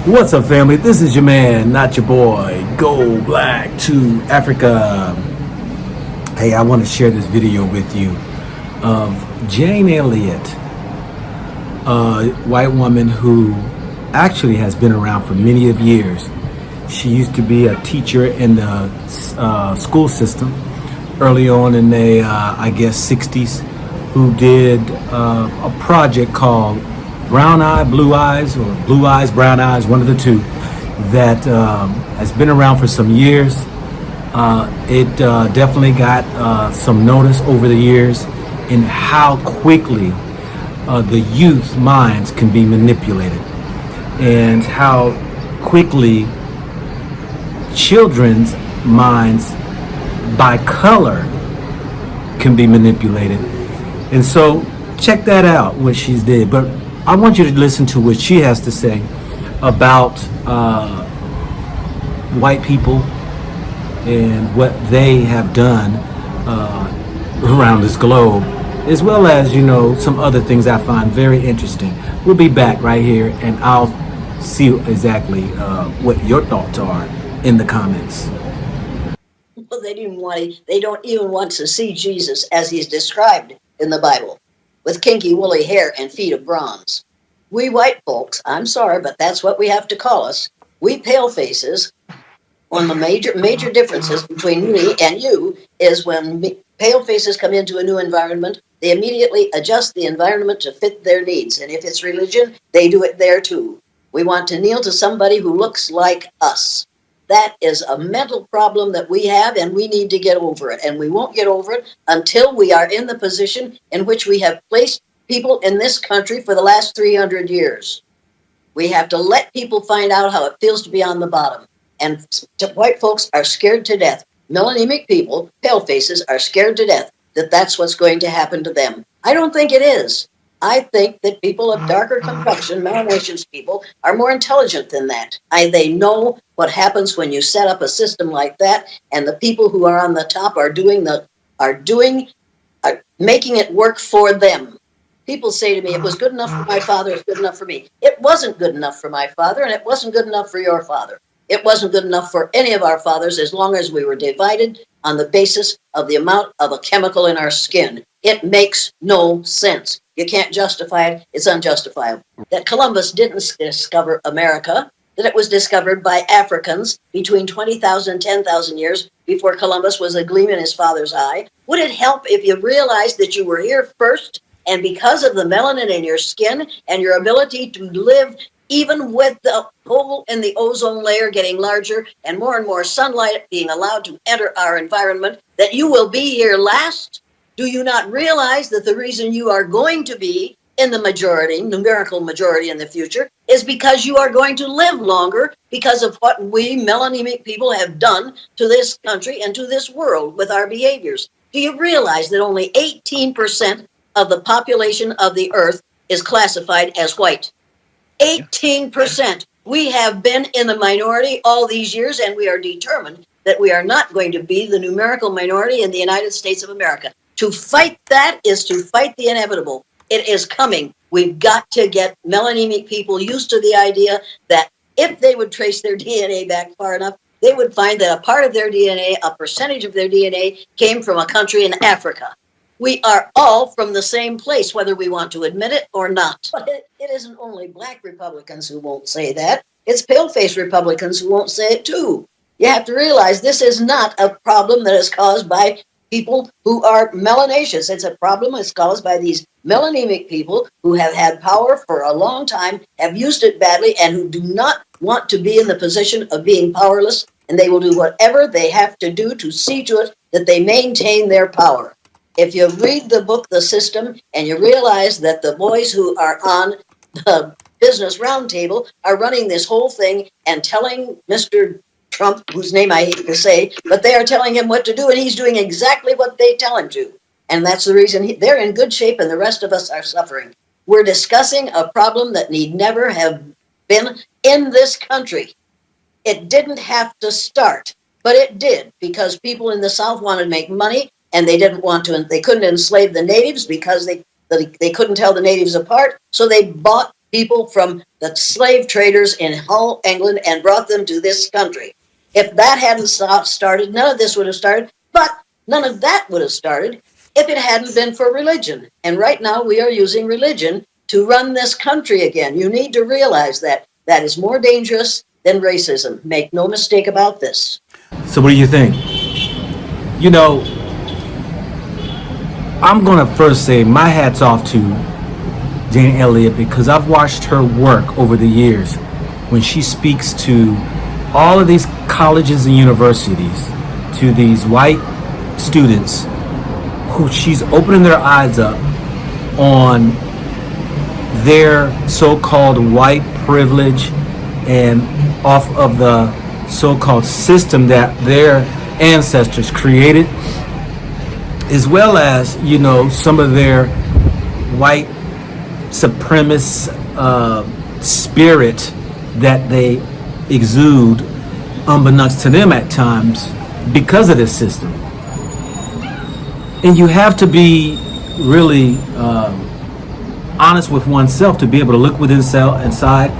What's up, family? This is your man, not your boy, Go Black to Africa. Hey, I want to share this video with you of Jane Elliott, a white woman who actually has been around for many of years. She used to be a teacher in the school system early on in the, I guess, 60s, who did a project called Brown Eye, Blue Eyes, or Blue Eyes, Brown Eyes, one of the two, that has been around for some years. It definitely got some notice over the years in how quickly the youth minds can be manipulated and how quickly children's minds by color can be manipulated. And so check that out, what she's did. But I want you to listen to what she has to say about white people and what they have done around this globe, as well as, some other things I find very interesting. We'll be back right here, and I'll see exactly what your thoughts are in the comments. Well, they don't even want to see Jesus as he's described in the Bible, with kinky woolly hair and feet of bronze. We white folks, I'm sorry, but that's what we have to call us. We pale faces, one of the major differences between me and you is when pale faces come into a new environment, they immediately adjust the environment to fit their needs. And if it's religion, they do it there too. We want to kneel to somebody who looks like us. That is a mental problem that we have, and we need to get over it. And we won't get over it until we are in the position in which we have placed people in this country for the last 300 years. We have to let people find out how it feels to be on the bottom. And white folks are scared to death. Melanemic people, pale faces, are scared to death that that's what's going to happen to them. I don't think it is. I think that people of darker complexion, melanaceous people, are more intelligent than that. They know what happens when you set up a system like that, and the people who are on the top are making it work for them. People say to me, it was good enough for my father, it's good enough for me. It wasn't good enough for my father, and it wasn't good enough for your father. It wasn't good enough for any of our fathers as long as we were divided on the basis of the amount of a chemical in our skin. It makes no sense. You can't justify it. It's unjustifiable. That Columbus didn't discover America, that it was discovered by Africans between 20,000 and 10,000 years before Columbus was a gleam in his father's eye. Would it help if you realized that you were here first, and because of the melanin in your skin and your ability to live even with the hole in the ozone layer getting larger and more sunlight being allowed to enter our environment, that you will be here last? Do you not realize that the reason you are going to be in the majority, numerical majority in the future, is because you are going to live longer because of what we melanemic people have done to this country and to this world with our behaviors? Do you realize that only 18% of the population of the earth is classified as white? 18%. We have been in the minority all these years, and we are determined that we are not going to be the numerical minority in the United States of America. To fight that is to fight the inevitable. It is coming. We've got to get melanemic people used to the idea that if they would trace their DNA back far enough, they would find that a part of their DNA, a percentage of their DNA, came from a country in Africa. We are all from the same place, whether we want to admit it or not. But it isn't only black Republicans who won't say that. It's pale-faced Republicans who won't say it too. You have to realize this is not a problem that is caused by people who are melanaceous. It's a problem that's caused by these melanemic people who have had power for a long time, have used it badly, and who do not want to be in the position of being powerless, and they will do whatever they have to do to see to it that they maintain their power. If you read the book, The System, and you realize that the boys who are on the Business Roundtable are running this whole thing and telling Mr. Trump, whose name I hate to say, but they are telling him what to do, and he's doing exactly what they tell him to. And that's the reason they're in good shape and the rest of us are suffering. We're discussing a problem that need never have been in this country. It didn't have to start, but it did, because people in the South wanted to make money, and they didn't want to, and they couldn't enslave the natives because they couldn't tell the natives apart. So they bought people from the slave traders in Hull, England, and brought them to this country. If that hadn't started, none of this would have started, but none of that would have started if it hadn't been for religion. And right now we are using religion to run this country again. You need to realize that. That is more dangerous than racism. Make no mistake about this. So what do you think? You know, I'm going to first say my hat's off to Jane Elliott, because I've watched her work over the years when she speaks to all of these colleges and universities, to these white students who she's opening their eyes up on their so-called white privilege and off of the so-called system that their ancestors created, as well as, you know, some of their white supremacist spirit that they exude unbeknownst to them at times because of this system. And you have to be really honest with oneself to be able to look within inside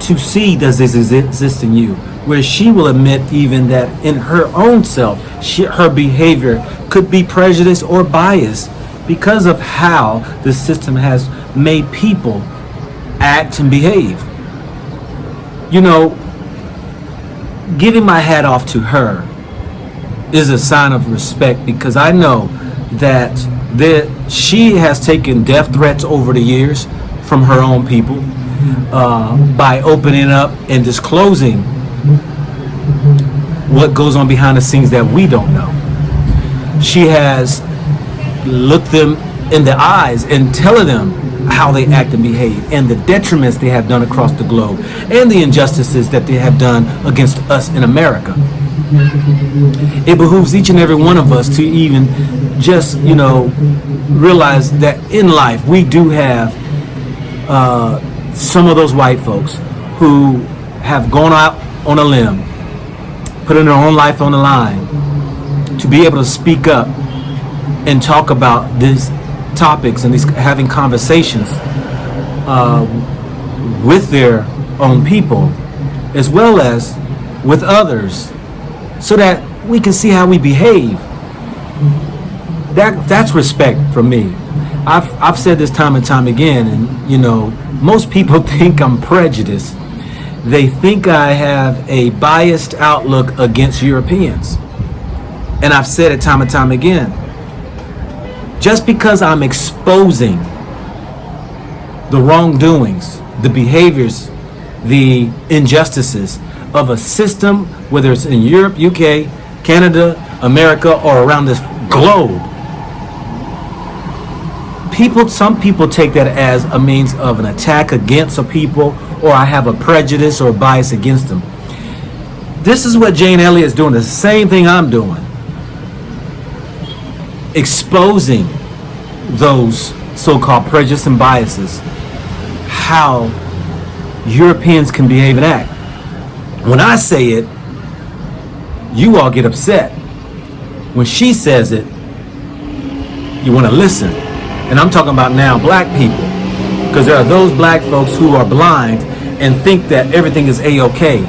to see, does this exist in you? Where she will admit even that in her own self, her behavior could be prejudiced or biased because of how the system has made people act and behave. You know, giving my hat off to her is a sign of respect, because I know that she has taken death threats over the years from her own people by opening up and disclosing what goes on behind the scenes that we don't know. She has looked them in the eyes and telling them how they act and behave, and the detriments they have done across the globe, and the injustices that they have done against us in America. It behooves each and every one of us to even just, you know, realize that in life we do have some of those white folks who have gone out on a limb, putting their own life on the line to be able to speak up and talk about these topics and having conversations with their own people as well as with others, so that we can see how we behave. That's respect from me. I've said this time and time again, and you know, most people think I'm prejudiced. They think I have a biased outlook against Europeans. And I've said it time and time again. Just because I'm exposing the wrongdoings, the behaviors, the injustices of a system, whether it's in Europe, UK, Canada, America, or around this globe, some people take that as a means of an attack against a people, or I have a prejudice or bias against them. This is what Jane Elliott is doing, the same thing I'm doing. Exposing those so-called prejudice and biases, how Europeans can behave and act. When I say it, you all get upset. When she says it, you want to listen. And I'm talking about now black people, because there are those black folks who are blind and think that everything is a-okay,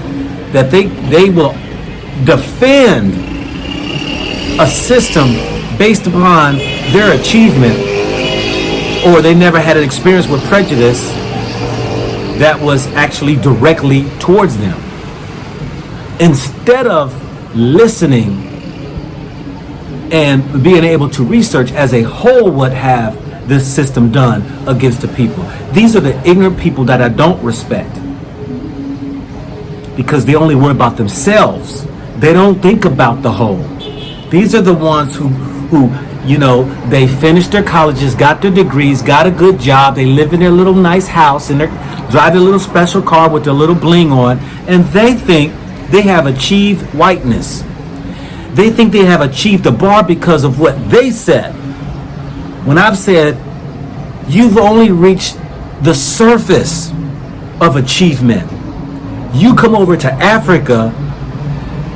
that they will defend a system based upon their achievement, or they never had an experience with prejudice that was actually directly towards them. Instead of listening and being able to research as a whole what have this system done against the people. These are the ignorant people that I don't respect, because they only worry about themselves. They don't think about the whole. These are the ones who you know, they finished their colleges, got their degrees, got a good job, they live in their little nice house, and they drive their little special car with their little bling on, and they think they have achieved whiteness. They think they have achieved the bar because of what they said. When I've said, you've only reached the surface of achievement. You come over to Africa,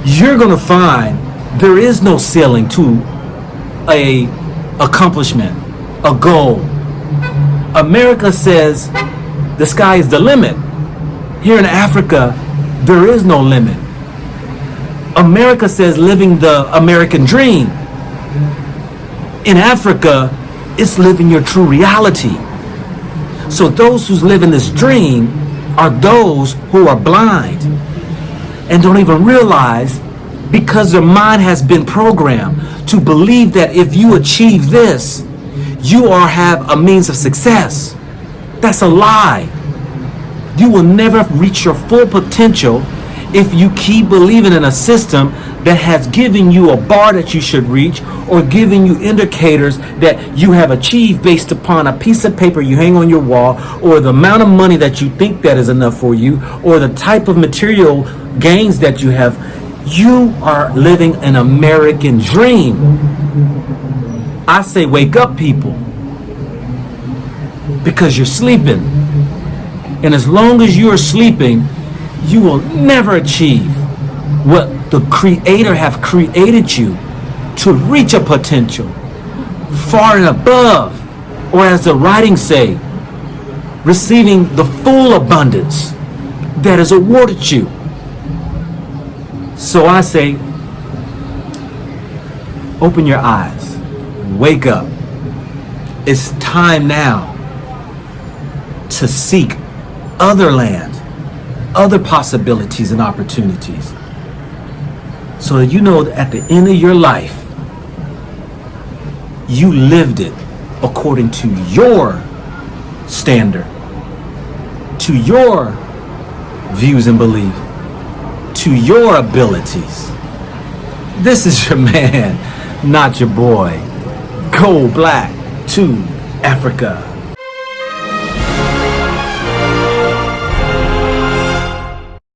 you're going to find there is no ceiling to a accomplishment, a goal. America says The sky is the limit. Here in Africa, there is no limit. America says living the American dream. In Africa, it's living your true reality. So those who live in this dream are those who are blind and don't even realize, because their mind has been programmed to believe that if you achieve this, you are have a means of success. That's a lie. You will never reach your full potential if you keep believing in a system that has given you a bar that you should reach, or giving you indicators that you have achieved based upon a piece of paper you hang on your wall, or the amount of money that you think that is enough for you, or the type of material gains that you have. You are living an American dream. I say wake up, people, because you're sleeping. And as long as you are sleeping, you will never achieve what the Creator have created you to reach a potential far and above, or as the writings say, receiving the full abundance that is awarded you. So I say, open your eyes, wake up. It's time now to seek other land, other possibilities and opportunities, so that you know that at the end of your life, you lived it according to your standard, to your views and beliefs, to your abilities. This is your man, not your boy. Go Black to Africa.